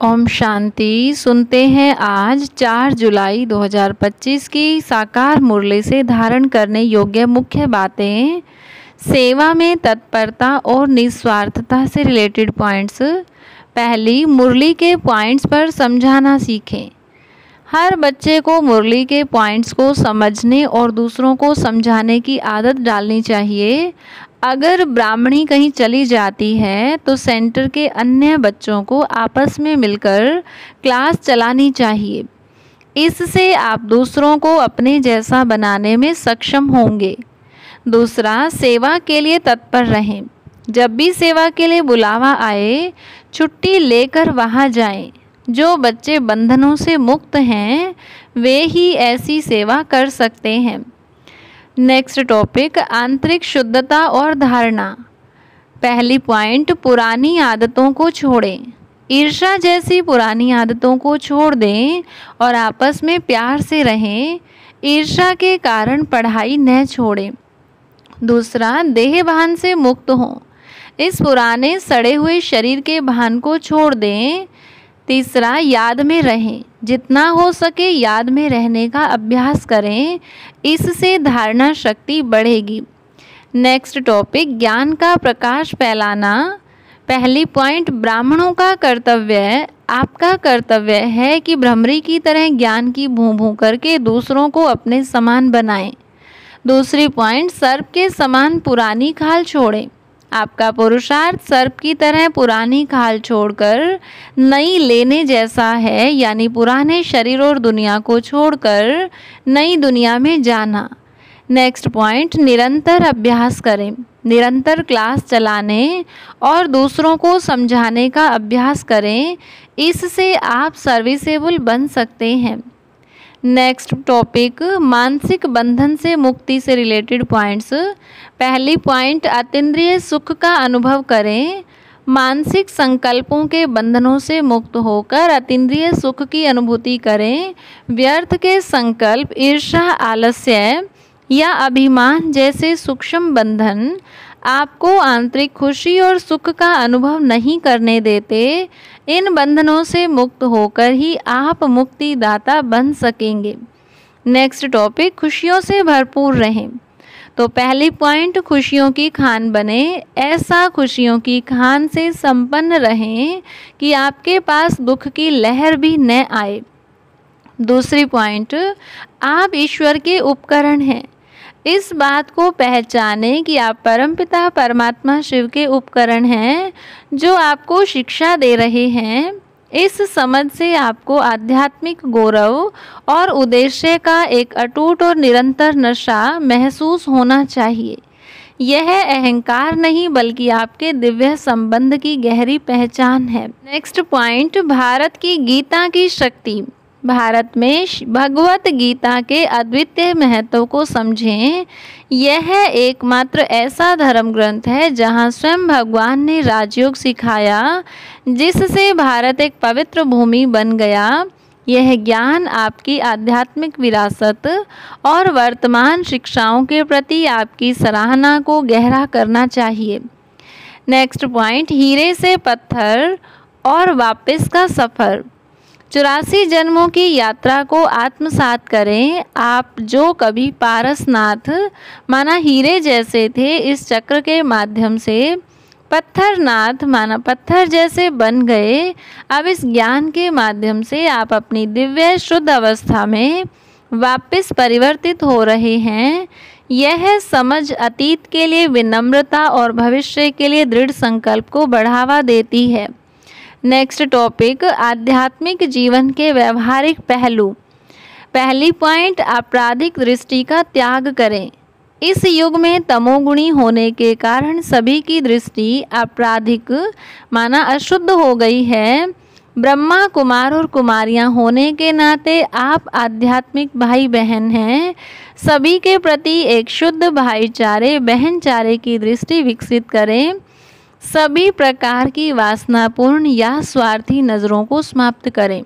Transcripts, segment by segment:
ओम शांति। सुनते हैं आज 4 जुलाई 2025 की साकार मुरली से धारण करने योग्य मुख्य बातें। सेवा में तत्परता और निस्वार्थता से रिलेटेड पॉइंट्स। पहली, मुरली के पॉइंट्स पर समझाना सीखें। हर बच्चे को मुरली के पॉइंट्स को समझने और दूसरों को समझाने की आदत डालनी चाहिए। अगर ब्राह्मणी कहीं चली जाती है तो सेंटर के अन्य बच्चों को आपस में मिलकर क्लास चलानी चाहिए। इससे आप दूसरों को अपने जैसा बनाने में सक्षम होंगे। दूसरा, सेवा के लिए तत्पर रहें। जब भी सेवा के लिए बुलावा आए, छुट्टी लेकर वहाँ जाएं। जो बच्चे बंधनों से मुक्त हैं वे ही ऐसी सेवा कर सकते हैं। नेक्स्ट टॉपिक, आंतरिक शुद्धता और धारणा। पहली पॉइंट, पुरानी आदतों को छोड़ें। ईर्ष्या जैसी पुरानी आदतों को छोड़ दें और आपस में प्यार से रहें। ईर्ष्या के कारण पढ़ाई न छोड़ें। दूसरा, देह भान से मुक्त हों। इस पुराने सड़े हुए शरीर के भान को छोड़ दें। तीसरा, याद में रहें। जितना हो सके याद में रहने का अभ्यास करें। इससे धारणा शक्ति बढ़ेगी। नेक्स्ट टॉपिक, ज्ञान का प्रकाश फैलाना। पहली पॉइंट, ब्राह्मणों का कर्तव्य, आपका कर्तव्य है कि भ्रमरी की तरह ज्ञान की भूं भूं करके दूसरों को अपने समान बनाएं। दूसरी पॉइंट, सर्प के समान पुरानी खाल छोड़ें। आपका पुरुषार्थ सर्प की तरह पुरानी खाल छोड़कर नई लेने जैसा है, यानी पुराने शरीर और दुनिया को छोड़कर नई दुनिया में जाना। नेक्स्ट पॉइंट, निरंतर अभ्यास करें। निरंतर क्लास चलाने और दूसरों को समझाने का अभ्यास करें। इससे आप सर्विसेबल बन सकते हैं। नेक्स्ट टॉपिक, मानसिक बंधन से मुक्ति से रिलेटेड पॉइंट्स। पहली पॉइंट, अतीन्द्रिय सुख का अनुभव करें। मानसिक संकल्पों के बंधनों से मुक्त होकर अतीन्द्रिय सुख की अनुभूति करें। व्यर्थ के संकल्प, ईर्ष्या, आलस्य या अभिमान जैसे सूक्ष्म बंधन आपको आंतरिक खुशी और सुख का अनुभव नहीं करने देते। इन बंधनों से मुक्त होकर ही आप मुक्तिदाता बन सकेंगे। नेक्स्ट टॉपिक, खुशियों से भरपूर रहें। तो पहली पॉइंट, खुशियों की खान बने। ऐसा खुशियों की खान से संपन्न रहें कि आपके पास दुख की लहर भी न आए। दूसरी पॉइंट, आप ईश्वर के उपकरण हैं। इस बात को पहचानें कि आप परमपिता परमात्मा शिव के उपकरण हैं जो आपको शिक्षा दे रहे हैं। इस समझ से आपको आध्यात्मिक गौरव और उद्देश्य का एक अटूट और निरंतर नशा महसूस होना चाहिए। यह अहंकार नहीं बल्कि आपके दिव्य संबंध की गहरी पहचान है। नेक्स्ट पॉइंट, भारत की गीता की शक्ति। भारत में भगवत गीता के अद्वितीय महत्व को समझें। यह एकमात्र ऐसा धर्म ग्रंथ है जहां स्वयं भगवान ने राजयोग सिखाया, जिससे भारत एक पवित्र भूमि बन गया। यह ज्ञान आपकी आध्यात्मिक विरासत और वर्तमान शिक्षाओं के प्रति आपकी सराहना को गहरा करना चाहिए। नेक्स्ट पॉइंट, हीरे से पत्थर और वापस का सफ़र। 84 जन्मों की यात्रा को आत्मसात करें। आप जो कभी पारसनाथ माना हीरे जैसे थे, इस चक्र के माध्यम से पत्थरनाथ माना पत्थर जैसे बन गए। अब इस ज्ञान के माध्यम से आप अपनी दिव्य शुद्ध अवस्था में वापस परिवर्तित हो रहे हैं। यह समझ अतीत के लिए विनम्रता और भविष्य के लिए दृढ़ संकल्प को बढ़ावा देती है। नेक्स्ट टॉपिक, आध्यात्मिक जीवन के व्यवहारिक पहलू। पहली पॉइंट, आपराधिक दृष्टि का त्याग करें। इस युग में तमोगुणी होने के कारण सभी की दृष्टि आपराधिक माना अशुद्ध हो गई है। ब्रह्मा कुमार और कुमारियां होने के नाते आप आध्यात्मिक भाई बहन हैं। सभी के प्रति एक शुद्ध भाईचारे बहनचारे की दृष्टि विकसित करें। सभी प्रकार की वासनापूर्ण या स्वार्थी नज़रों को समाप्त करें।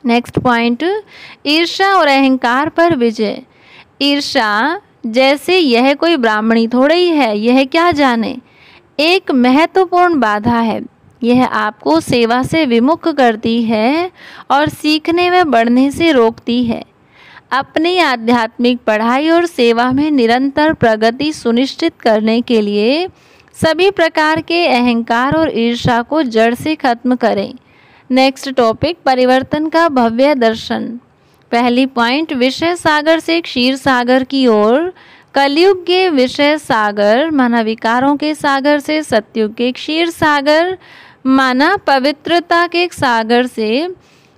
नेक्स्ट पॉइंट, ईर्ष्या और अहंकार पर विजय। ईर्ष्या जैसे यह कोई ब्राह्मणी थोड़ी है, यह क्या जाने, एक महत्वपूर्ण बाधा है। यह आपको सेवा से विमुख करती है और सीखने व बढ़ने से रोकती है। अपनी आध्यात्मिक पढ़ाई और सेवा में निरंतर प्रगति सुनिश्चित करने के लिए सभी प्रकार के अहंकार और ईर्ष्या को जड़ से खत्म करें। नेक्स्ट टॉपिक, परिवर्तन का भव्य दर्शन। पहली पॉइंट, विषय सागर से क्षीर सागर की ओर। कलयुग के विषय सागर माना विकारों के सागर से सतयुग के क्षीर सागर माना पवित्रता के सागर से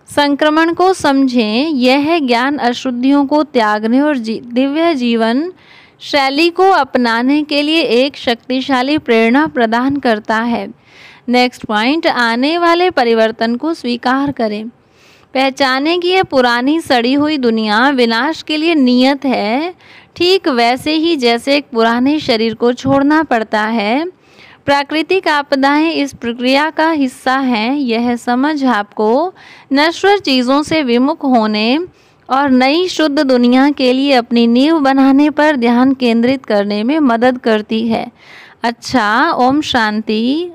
संक्रमण को समझें। यह ज्ञान अशुद्धियों को त्यागने और दिव्य जीवन शैली को अपनाने के लिए एक शक्तिशाली प्रेरणा प्रदान करता है। नेक्स्ट पॉइंट, आने वाले परिवर्तन को स्वीकार करें। पहचानें कि यह पुरानी सड़ी हुई दुनिया विनाश के लिए नियत है, ठीक वैसे ही जैसे एक पुराने शरीर को छोड़ना पड़ता है। प्राकृतिक आपदाएं इस प्रक्रिया का हिस्सा हैं। यह समझ आपको नश्वर चीज़ों से विमुख होने और नई शुद्ध दुनिया के लिए अपनी नींव बनाने पर ध्यान केंद्रित करने में मदद करती है। अच्छा, ओम शांति।